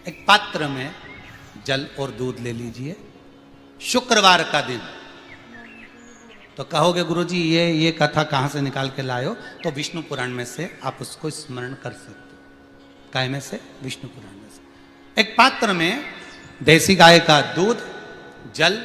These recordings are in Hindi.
एक पात्र में जल और दूध ले लीजिए। शुक्रवार का दिन। तो कहोगे गुरुजी ये कथा कहाँ से निकाल के लाए हो? तो विष्णु पुराण में से आप उसको स्मरण कर सकते हो। काय में से? विष्णु पुराण में से। एक पात्र में देसी गाय का दूध, जल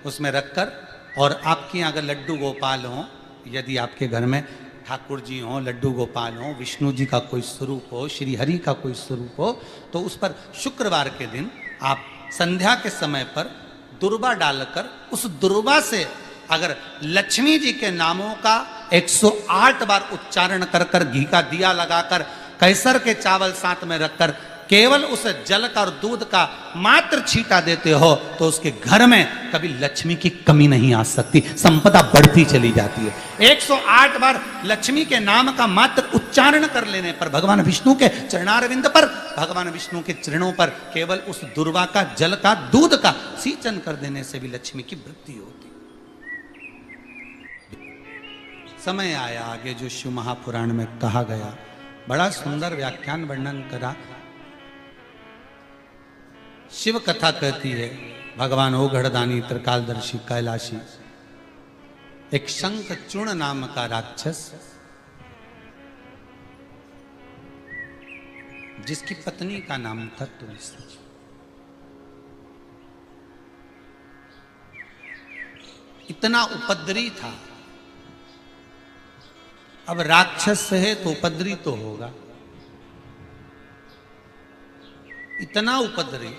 उसमें रखकर, और आपके यहाँ अगर लड्डू गोपाल हो, यदि आपके घर में ठाकुर जी हो, लड्डू गोपाल हो, विष्णु जी का कोई स्वरूप हो, श्री हरि का कोई स्वरूप हो, तो उस पर शुक्रवार के दिन आप संध्या के समय पर दुर्वा डालकर, उस दुर्वा से अगर लक्ष्मी जी के नामों का 108 बार उच्चारण कर कर, घी का दिया लगाकर, कैसर के चावल साथ में रखकर केवल उस जल का और दूध का मात्र छींटा देते हो, तो उसके घर में कभी लक्ष्मी की कमी नहीं आ सकती, संपदा बढ़ती चली जाती है। 108 बार लक्ष्मी के नाम का मात्र उच्चारण कर लेने पर, भगवान विष्णु के चरणारविंद पर, भगवान विष्णु के चरणों पर केवल उस दुर्वा का, जल का, दूध का सींचन कर देने से भी लक्ष्मी की वृद्धि होती। समय आया आगे जो शिव महापुराण में कहा गया, बड़ा सुंदर व्याख्यान वर्णन करा। शिव कथा कहती है, भगवान ओघड़दानी त्रिकालदर्शी कैलाशी, एक शंखचूर्ण नाम का राक्षस, जिसकी पत्नी का नाम था तुलसी। इतना उपद्रवी था। अब राक्षस है तो उपद्रवी तो होगा। इतना उपद्रवी,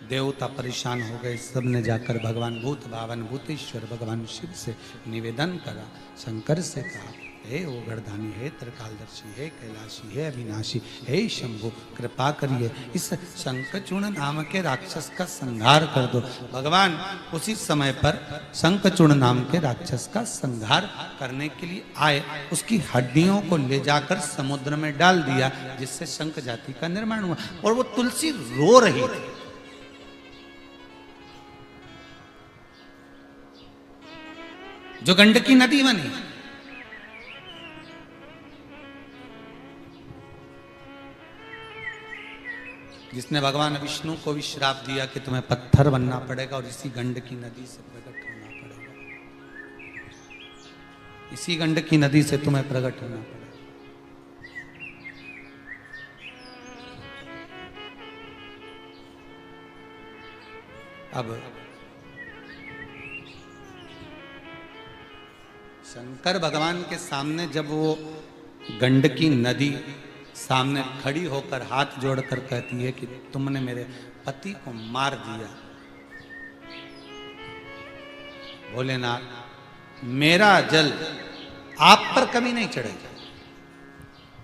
देवता परेशान हो गए। सब ने जाकर भगवान भूत भावन भूतेश्वर भगवान शिव से निवेदन करा, शंकर से कहा, हे ओघड़दानी, हे त्रिकालदर्शी, हे कैलाशी, हे अविनाशी, हे शंभु, कृपा करिए इस शंखचूर्ण नाम के राक्षस का संहार कर दो। भगवान उसी समय पर शंखचूर्ण नाम के राक्षस का संहार करने के लिए आए। उसकी हड्डियों को ले जाकर समुद्र में डाल दिया, जिससे शंख जाति का निर्माण हुआ। और वो तुलसी रो रही थी। जो गंडकी नदी बनी, जिसने भगवान विष्णु को भी श्राप दिया कि तुम्हें पत्थर बनना पड़ेगा और इसी गंडकी नदी से प्रकट होना पड़ेगा, इसी गंडकी नदी से तुम्हें प्रकट होना पड़ेगा। अब शंकर भगवान के सामने जब वो गंडकी नदी सामने खड़ी होकर हाथ जोड़कर कहती है कि तुमने मेरे पति को मार दिया, भोलेनाथ, मेरा जल आप पर कभी नहीं चढ़ेगा।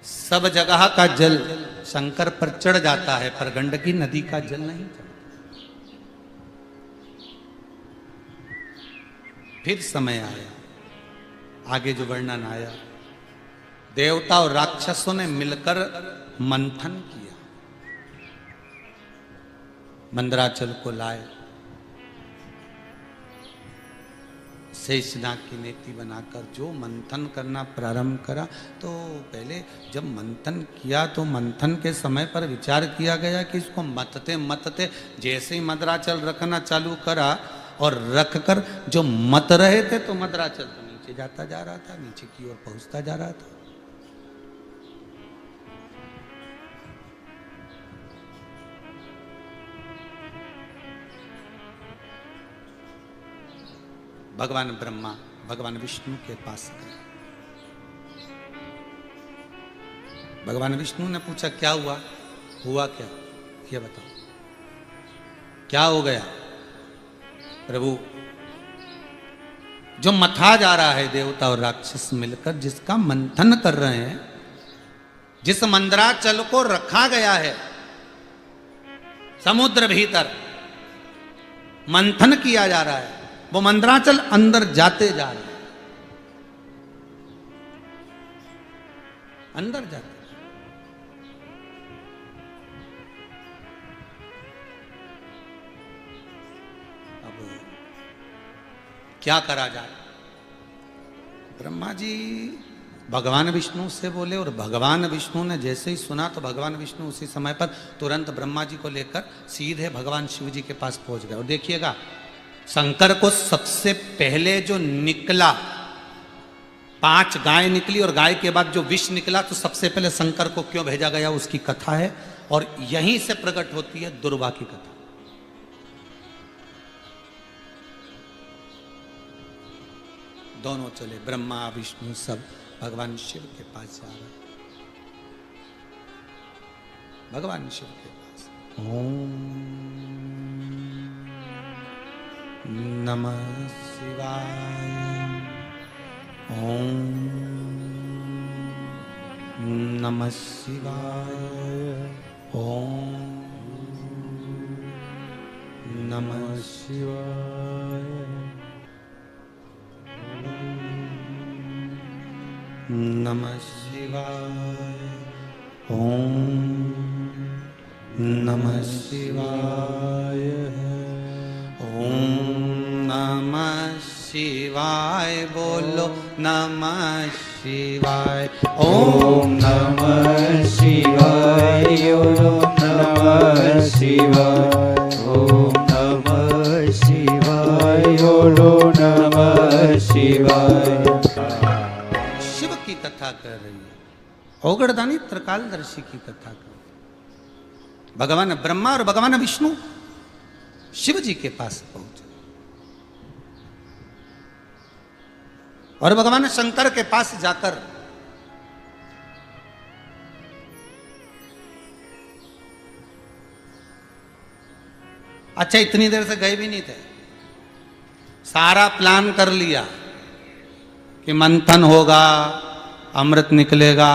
सब जगह का जल शंकर पर चढ़ जाता है, पर गंडकी नदी का जल नहीं चढ़ता। फिर समय आया, आगे जो वर्णन आया, देवता और राक्षसों ने मिलकर मंथन किया, मंदराचल को लाए, शेषनाग की नेति बनाकर जो मंथन करना प्रारंभ करा। तो पहले जब मंथन किया तो मंथन के समय पर विचार किया गया कि इसको मतते मतते जैसे ही मंदराचल रखना चालू करा और रखकर जो मत रहे थे, तो मंदराचल तो नीचे जाता जा रहा था, नीचे की ओर पहुंचता जा रहा था। भगवान ब्रह्मा भगवान विष्णु के पास गए। भगवान विष्णु ने पूछा, क्या हुआ? हुआ क्या? ये बताओ, क्या हो गया? प्रभु, जो मथा जा रहा है देवता और राक्षस मिलकर, जिसका मंथन कर रहे हैं, जिस मंदराचल को रखा गया है समुद्र भीतर, मंथन किया जा रहा है, वो मंदराचल अंदर जाते जा रहे हैं, अंदर जाते। अब क्या करा जाए? ब्रह्मा जी भगवान विष्णु से बोले, और भगवान विष्णु ने जैसे ही सुना तो भगवान विष्णु उसी समय पर तुरंत ब्रह्मा जी को लेकर सीधे भगवान शिव जी के पास पहुंच गए। और देखिएगा, शंकर को सबसे पहले जो निकला, 5 गाय निकली और गाय के बाद जो विष निकला, तो सबसे पहले शंकर को क्यों भेजा गया उसकी कथा है, और यहीं से प्रकट होती है दुर्वा की कथा। दोनों चले, ब्रह्मा विष्णु सब भगवान शिव के पास जा रहे, भगवान शिव के पास। ओम नमः शिवाय, ओम नमः शिवाय, ओम नमः शिवाय, नमः शिवाय, ओम नमः शिवाय, ओम नमः शिवाय, बोलो नमः शिवाय, ओम नमः शिवाय, ओम नमः शिवाय, ओम नमः शिवाय, ओम नमः शिवाय। शिव की कथा कर रही है, औगड़दानी त्रिकालदर्शी की कथा कर रही है। भगवान ब्रह्मा और भगवान विष्णु शिव जी के पास पहुंचे, और भगवान शंकर के पास जाकर अच्छा, इतनी देर से गए भी नहीं थे, सारा प्लान कर लिया कि मंथन होगा, अमृत निकलेगा,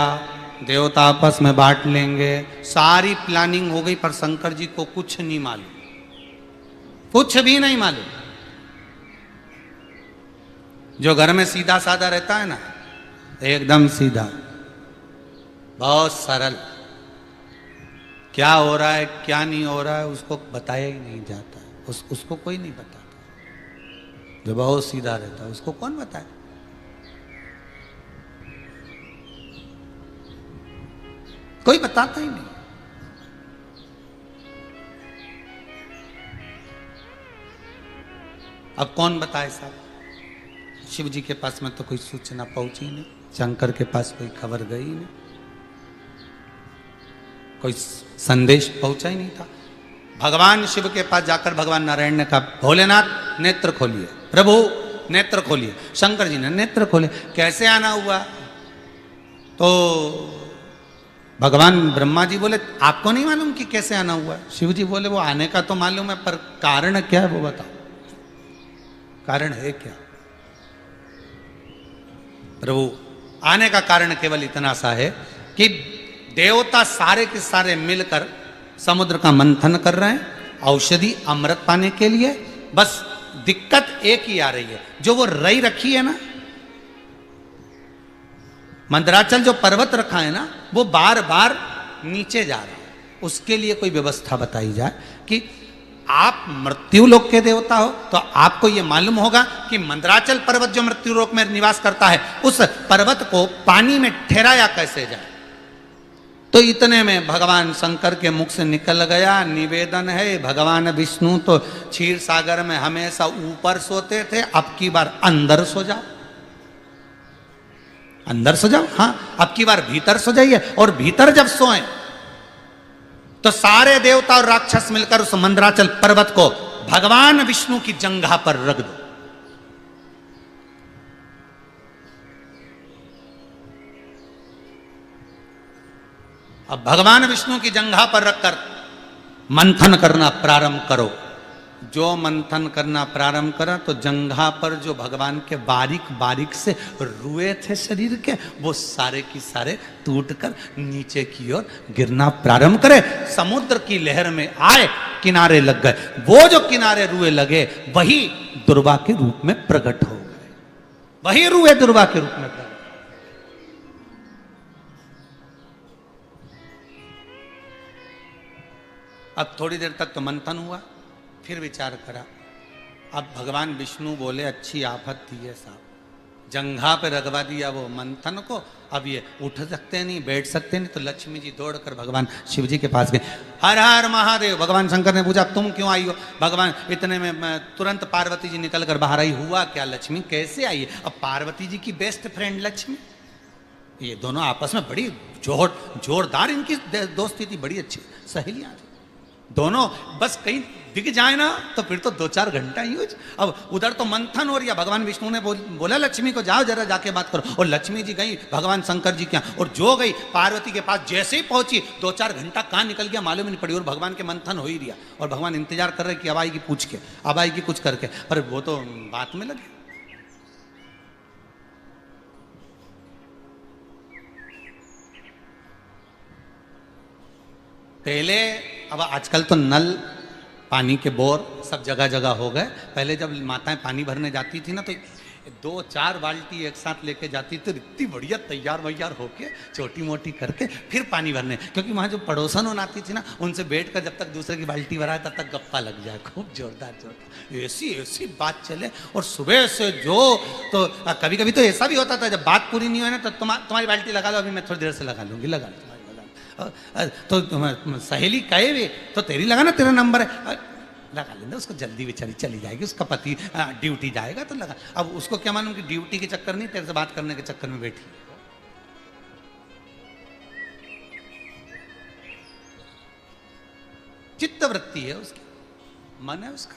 देवता आपस में बांट लेंगे, सारी प्लानिंग हो गई, पर शंकर जी को कुछ नहीं मालूम, कुछ भी नहीं मालूम। जो घर में सीधा साधा रहता है ना, एकदम सीधा, बहुत सरल, क्या हो रहा है क्या नहीं हो रहा है उसको बताया ही नहीं जाता है, उसको कोई नहीं बताता। जो बहुत सीधा रहता है उसको कौन बताए। कोई बताता ही नहीं। अब कौन बताए साहब, शिव जी के पास में तो कोई सूचना पहुंची नहीं, शंकर के पास कोई खबर गई नहीं, कोई संदेश पहुंचा ही नहीं था। भगवान शिव के पास जाकर भगवान नारायण ने कहा, भोलेनाथ नेत्र खोलिए, प्रभु नेत्र खोलिए। शंकर जी ने नेत्र खोले, कैसे आना हुआ? तो भगवान ब्रह्मा जी बोले, आपको नहीं मालूम कि कैसे आना हुआ? शिव जी बोले, वो आने का तो मालूम है, पर कारण क्या है वो बताओ, कारण है क्या? प्रभु, आने का कारण केवल इतना सा है कि देवता सारे के सारे मिलकर समुद्र का मंथन कर रहे हैं औषधि अमृत पाने के लिए। बस दिक्कत एक ही आ रही है, जो वो रई रखी है ना, मंदराचल जो पर्वत रखा है ना, वो बार बार नीचे जा रहा है। उसके लिए कोई व्यवस्था बताई जाए कि आप मृत्यु लोक के देवता हो तो आपको यह मालूम होगा कि मंदराचल पर्वत जो मृत्यु लोक में निवास करता है, उस पर्वत को पानी में ठहराया कैसे जाए। तो इतने में भगवान शंकर के मुख से निकल गया, निवेदन है भगवान विष्णु तो क्षीर सागर में हमेशा ऊपर सोते थे, अब की बार अंदर सो जाओ, अंदर सो जाओ। हाँ, अब की बार भीतर सो जाइए, और भीतर जब सोए तो सारे देवता और राक्षस मिलकर उस मंदराचल पर्वत को भगवान विष्णु की जंघा पर रख दो। अब भगवान विष्णु की जंघा पर रखकर मंथन करना प्रारंभ करो। जो मंथन करना प्रारंभ करा तो जंघा पर जो भगवान के बारीक बारीक से रुए थे शरीर के, वो सारे की सारे टूटकर नीचे की ओर गिरना प्रारंभ करे, समुद्र की लहर में आए, किनारे लग गए। वो जो किनारे रुए लगे वही दुर्वा के रूप में प्रकट हो गए, वही रुए दुर्वा के रूप में प्रकट। अब थोड़ी देर तक तो मंथन हुआ, फिर विचार करा। अब भगवान विष्णु बोले, अच्छी आफत थी है साहब, जंघा पे रगवा दिया वो मंथन को। अब ये उठ सकते नहीं, बैठ सकते नहीं, तो लक्ष्मी जी दौड़कर भगवान शिव जी के पास गए। हर हर महादेव। भगवान शंकर ने पूछा तुम क्यों आई हो? भगवान इतने में तुरंत पार्वती जी निकल कर बाहर आई। हुआ क्या लक्ष्मी, कैसे आई है? अब पार्वती जी की बेस्ट फ्रेंड लक्ष्मी, ये दोनों आपस में बड़ी जोरदार इनकी दोस्ती थी, बड़ी अच्छी सहेलियां थी दोनों। बस कहीं दिख जाए ना तो फिर तो 2-4 घंटा ही हो। अब उधर तो मंथन हो रही है, भगवान विष्णु ने बोला लक्ष्मी को जाओ जरा जाके बात करो, और लक्ष्मी जी गई भगवान शंकर जी के यहाँ, और जो गई पार्वती के पास जैसे ही पहुंची 2-4 घंटा कहाँ निकल गया मालूम ही नहीं पड़ी, और भगवान के मंथन हो ही रहा, और भगवान इंतजार कर रहे कि अब आएगी पूछ के, अब आएगी कुछ करके, पर वो तो बात में लगे। पहले, अब आजकल तो नल पानी के बोर सब जगह जगह हो गए। पहले जब माताएं पानी भरने जाती थी ना तो 2-4 बाल्टी एक साथ लेके जाती थी, इतनी बढ़िया तैयार वैयार होके छोटी मोटी करके फिर पानी भरने, क्योंकि वहाँ जो पड़ोसन आती थी ना उनसे बैठकर जब तक दूसरे की बाल्टी भराए तब तक गप्पा लग जाए, खूब जोरदार ऐसी बात चले। और सुबह से जो तो कभी कभी तो ऐसा भी होता था जब बात पूरी नहीं हुई ना तो तुम्हारी बाल्टी लगा लो, अभी मैं थोड़ी देर से लगा लूंगी, लगा लो तो सहेली कहे भी तो तेरी लगा ना, तेरा नंबर है, लगा लेना। उसको जल्दी बेचारी चली जाएगी, उसका पति ड्यूटी जाएगा तो लगा। अब उसको क्या मालूम कि ड्यूटी के चक्कर नहीं, तेरे से बात करने के चक्कर में बैठी। चित्तवृत्ति है उसकी, मन है उसका।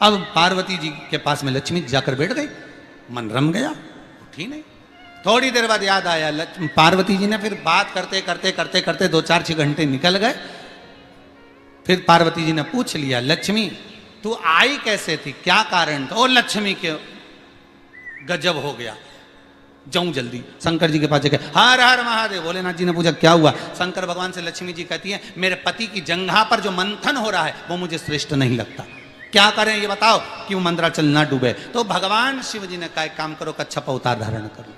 अब पार्वती जी के पास में लक्ष्मी जाकर बैठ गई, मन रम गया, उठी नहीं। थोड़ी देर बाद याद आया, पार्वती जी ने फिर बात करते करते करते करते 2-4-6 घंटे निकल गए। फिर पार्वती जी ने पूछ लिया लक्ष्मी तू आई कैसे थी, क्या कारण था? ओ लक्ष्मी के गजब हो गया, जाऊं जल्दी शंकर जी के पास गए। हर हर महादेव। भोलेनाथ जी ने पूछा क्या हुआ? शंकर भगवान से लक्ष्मी जी कहती है मेरे पति की जंघा पर जो मंथन हो रहा है वो मुझे श्रेष्ठ नहीं लगता, क्या करें ये बताओ कि वो मंदराचल ना डूबे। तो भगवान शिव जी ने कहा एक काम करो, कच्छप अवतार धारण करो।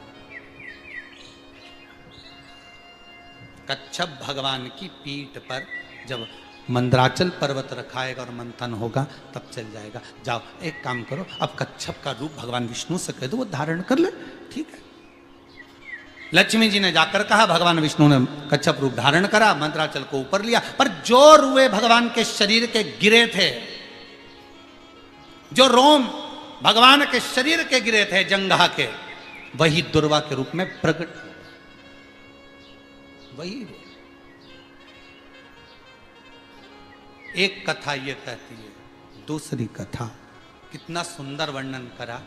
कच्छप भगवान की पीठ पर जब मंदराचल पर्वत रखाएगा और मंथन होगा तब चल जाएगा। जाओ एक काम करो, अब कच्छप का रूप भगवान विष्णु से कह दो वो धारण कर ले, ठीक है। लक्ष्मी जी ने जाकर कहा, भगवान विष्णु ने कच्छप रूप धारण करा, मंदराचल को ऊपर लिया, पर जो रुए भगवान के शरीर के गिरे थे, जो रोम भगवान के शरीर के गिरे थे जंघा के, वही दुर्वा के रूप में प्रकट, वही। एक कथा ये कहती है, दूसरी कथा कितना सुंदर वर्णन करा।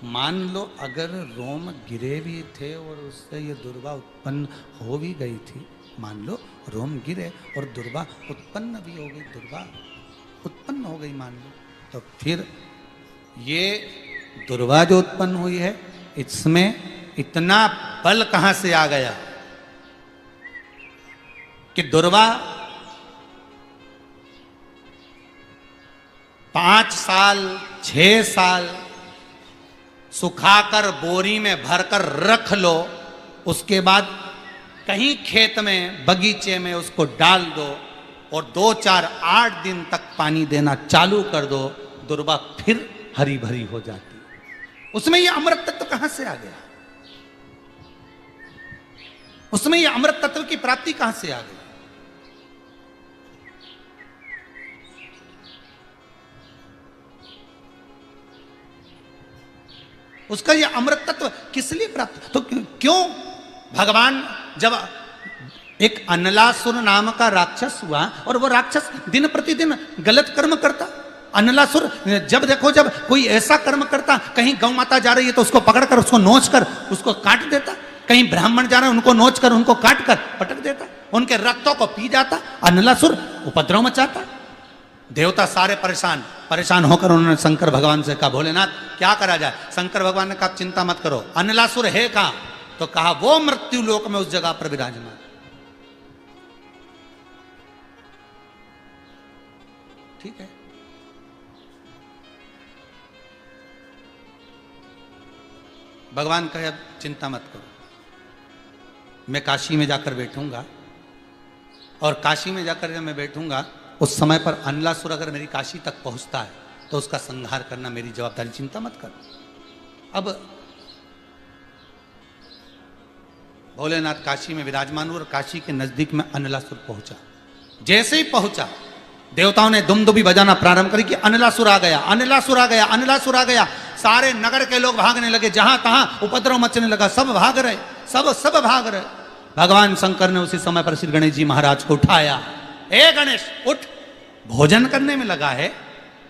मान लो अगर रोम गिरे भी थे और उससे ये दुर्वा उत्पन्न हो भी गई थी, मान लो रोम गिरे और दुर्वा उत्पन्न भी हो गई, दुर्वा उत्पन्न हो गई मान लो, तो फिर ये दुर्वा जो उत्पन्न हुई है इसमें इतना बल कहां से आ गया कि दुर्वा 5 साल 6 साल सुखाकर बोरी में भरकर रख लो, उसके बाद कहीं खेत में बगीचे में उसको डाल दो और 2-4-8 दिन तक पानी देना चालू कर दो, दुर्वा फिर हरी भरी हो जाती। उसमें ये अमृत तत्व कहां से आ गया? उसमें ये अमृत तत्व की प्राप्ति कहां से आ गई? उसका ये अमृत तत्व किस लिए प्राप्त? तो क्यों भगवान जब एक अनलासुर नाम का राक्षस हुआ और वो राक्षस दिन प्रतिदिन गलत कर्म करता, अनलासुर जब देखो जब कोई ऐसा कर्म करता, कहीं गौ माता जा रही है तो उसको पकड़कर उसको नोच कर उसको काट देता, कहीं ब्राह्मण जा रहे हैं उनको नोच कर उनको काट कर पटक देता, उनके रक्तों को पी जाता, अनलासुर उपद्रव मचाता। देवता सारे परेशान होकर उन्होंने शंकर भगवान से कहा भोलेनाथ क्या करा जाए? शंकर भगवान ने कहा चिंता मत करो, अनलासुर है कहां? तो कहा वो मृत्यु लोक में उस जगह पर विराजमान। ठीक है, भगवान कहे अब चिंता मत करो, मैं काशी में जाकर बैठूंगा और काशी में जाकर जब मैं बैठूंगा उस समय पर अनलासुर अगर मेरी काशी तक पहुंचता है तो उसका संहार करना मेरी जवाबदारी, चिंता मत कर। अब भोलेनाथ काशी में विराजमान हुए और काशी के नजदीक में अनलासुर पहुंचा। जैसे ही पहुंचा, देवताओं ने दुमदुबी बजाना प्रारंभ करी कि अनलासुर आ गया, अनलासुर आ गया, अनलासुर आ गया। सारे नगर के लोग भागने लगे, जहां तहां उपद्रव मचने लगा, सब भाग रहे, सब भाग रहे। भगवान शंकर ने उसी समय पर श्री गणेश जी महाराज को उठाया। ए गणेश उठ, भोजन करने में लगा है,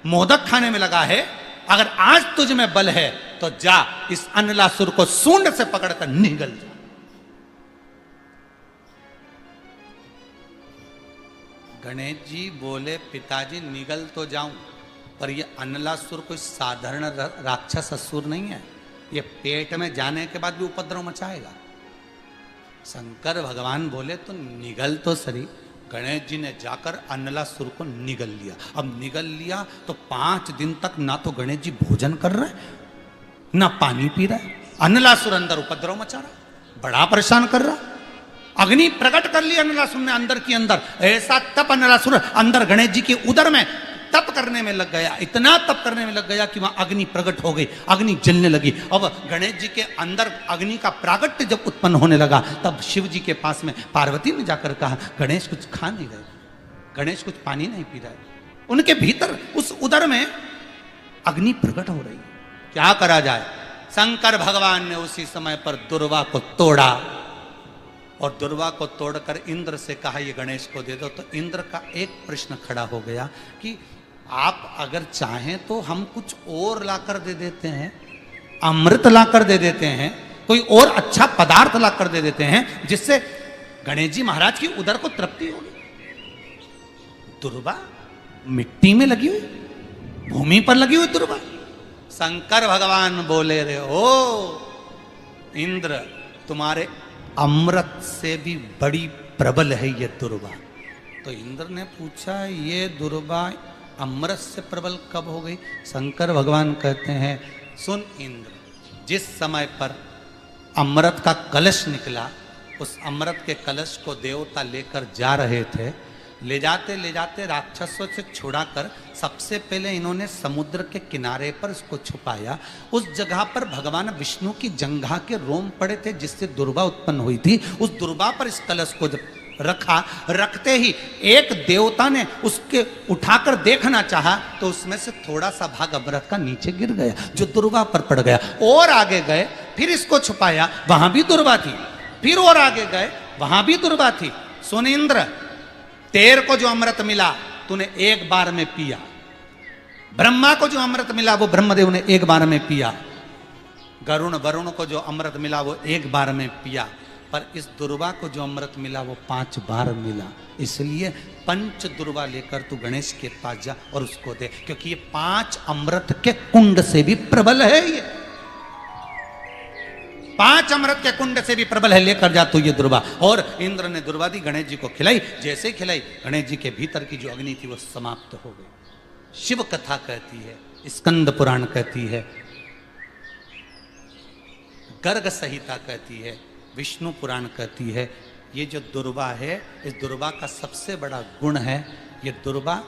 मोदक खाने में लगा है, अगर आज तुझ में बल है तो जा इस अनलासुर को सूंड से पकड़कर निगल जा। गणेश जी बोले, पिताजी निगल तो जाऊं, पर ये अनलासुर कोई साधारण राक्षस असुर नहीं है, ये पेट में जाने के बाद भी उपद्रव मचाएगा। शंकर भगवान बोले तो निगल तो सही। गणेश जी ने जाकर अनलासुर को निगल लिया। अब निगल लिया तो 5 दिन तक ना तो गणेश जी भोजन कर रहे ना पानी पी रहे। अनलासुर अंदर उपद्रव मचा रहा, बड़ा परेशान कर रहा। अग्नि प्रकट कर ली अनलासुर ने अंदर की अंदर, ऐसा तप अनलासुर अंदर गणेश जी के उदर में तप करने में लग गया, इतना तप करने में लग गया कि वहां अग्नि प्रकट हो गई, अग्नि जलने लगी। अब गणेश जी के अंदर अग्नि का प्रागट्य जब उत्पन्न होने लगा, तब शिव जी के पास में पार्वती ने जाकर कहा, गणेश कुछ खा नहीं रहे, गणेश कुछ पानी नहीं पी रहा है। उनके भीतर उस उदर में अग्नि प्रकट हो रही है, क्या करा जाए। शंकर भगवान ने उसी समय पर दुर्वा को तोड़ा और दुर्वा को तोड़कर इंद्र से कहा, ये गणेश को दे दो। तो इंद्र का एक प्रश्न खड़ा हो गया कि आप अगर चाहें तो हम कुछ और लाकर दे देते हैं, अमृत लाकर दे देते हैं, कोई और अच्छा पदार्थ लाकर दे देते हैं जिससे गणेश जी महाराज की उदर को तृप्ति होगी। दुर्वा मिट्टी में लगी हुई, भूमि पर लगी हुई दुर्वा। शंकर भगवान बोले, रे ओ इंद्र, तुम्हारे अमृत से भी बड़ी प्रबल है ये दुर्वा। तो इंद्र ने पूछा, ये दुर्वा अमृत से प्रबल कब हो गई। शंकर भगवान कहते हैं, सुन इंद्र, जिस समय पर अमृत का कलश निकला, उस अमृत के कलश को देवता लेकर जा रहे थे, ले जाते राक्षसों से छुड़ाकर सबसे पहले इन्होंने समुद्र के किनारे पर इसको छुपाया। उस जगह पर भगवान विष्णु की जंघा के रोम पड़े थे जिससे दुर्वा उत्पन्न हुई थी। उस दुर्वा पर इस कलश को जब रखा, रखते ही एक देवता ने उसके उठाकर देखना चाहा तो उसमें से थोड़ा सा भाग अमृत का नीचे गिर गया जो दुर्वा पर पड़ गया। और आगे गए, फिर इसको छुपाया, वहां भी दुर्वा थी। फिर और आगे गए, वहां भी दुर्वा थी। सुन इंद्र, तेर को जो अमृत मिला तूने एक बार में पिया, ब्रह्मा को जो अमृत मिला वो ब्रह्मदेव ने एक बार में पिया, वरुण को जो अमृत मिला वो एक बार में पिया, पर इस दुर्वा को जो अमृत मिला वो 5 बार मिला। इसलिए 5 दुर्वा लेकर तू गणेश के पास जा और उसको दे, क्योंकि ये 5 अमृत के कुंड से भी प्रबल है। ये 5 अमृत के कुंड से भी प्रबल है, लेकर जा तू ये दुर्वा। और इंद्र ने दुर्वा दी, गणेश जी को खिलाई। जैसे ही खिलाई, गणेश जी के भीतर की जो अग्नि थी वो समाप्त हो गई। शिव कथा कहती है, स्कंद पुराण कहती है, गर्ग संहिता कहती है, विष्णु पुराण कहती है, ये जो दुर्वा है, इस दुर्वा का सबसे बड़ा गुण है, ये दुर्वा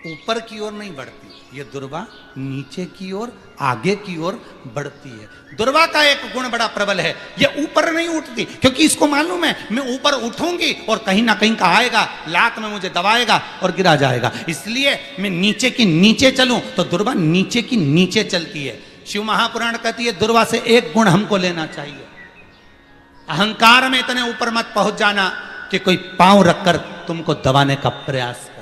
ऊपर की ओर नहीं बढ़ती, ये दुर्वा नीचे की ओर, आगे की ओर बढ़ती है। दुर्वा का एक गुण बड़ा प्रबल है, ये ऊपर नहीं उठती, क्योंकि इसको मालूम है मैं ऊपर उठूंगी और कहीं ना कहीं का आएगा, लात में मुझे दबाएगा और गिरा जाएगा। इसलिए मैं नीचे की नीचे चलूं तो दुर्वा नीचे की नीचे चलती है। शिव महापुराण कहती है, दुर्वा से एक गुण हमको लेना चाहिए, अहंकार में इतने ऊपर मत पहुंच जाना कि कोई पांव रखकर तुमको दबाने का प्रयास करे,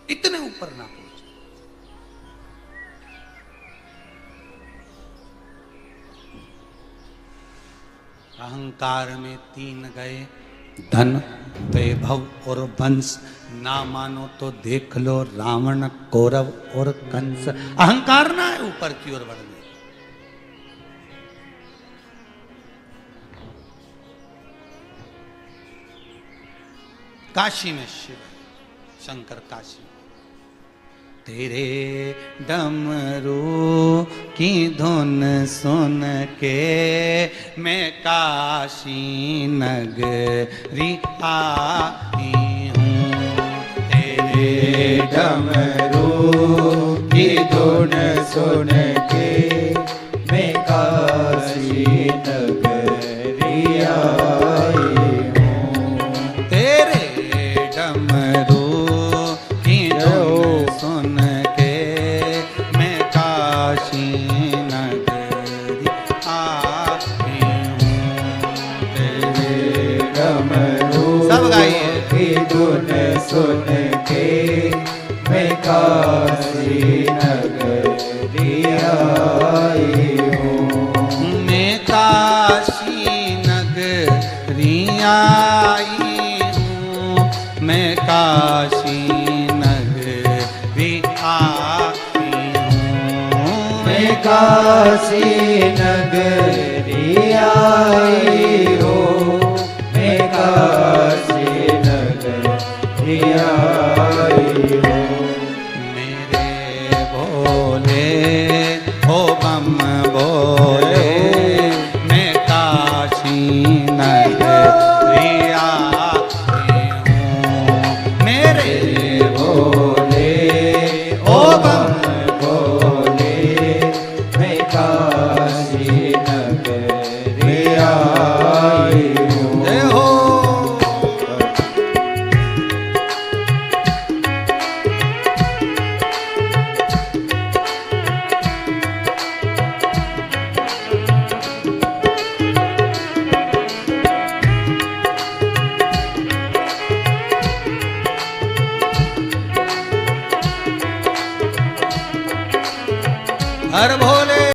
इतने ऊपर ना पहुंच। अहंकार में 3 गए, धन, वैभव और वंश। ना मानो तो देख लो रावण, कौरव और कंस। अहंकार ना है ऊपर की ओर बढ़ने। काशी में शिव, शंकर काशी। तेरे डमरू की धुन सुन के मैं काशी नगरी आई हूँ। तेरे डमरू की धुन सुन के मैं सुन सुन के मैं काशी नगरी आई हूँ। मैं काशी नगरी आई हूँ, मैं काशी नगरी आई हूँ। मैं काशी नगरी आई हूँ, मैं काशी नगरी आई हूँ। मेरे भोले ओ बम भोले, मैं काशी नगरी आई हूँ। मेरे भोले ओ बम भोले, मैं काशी नगरी आई हूँ। जय हो। हर भो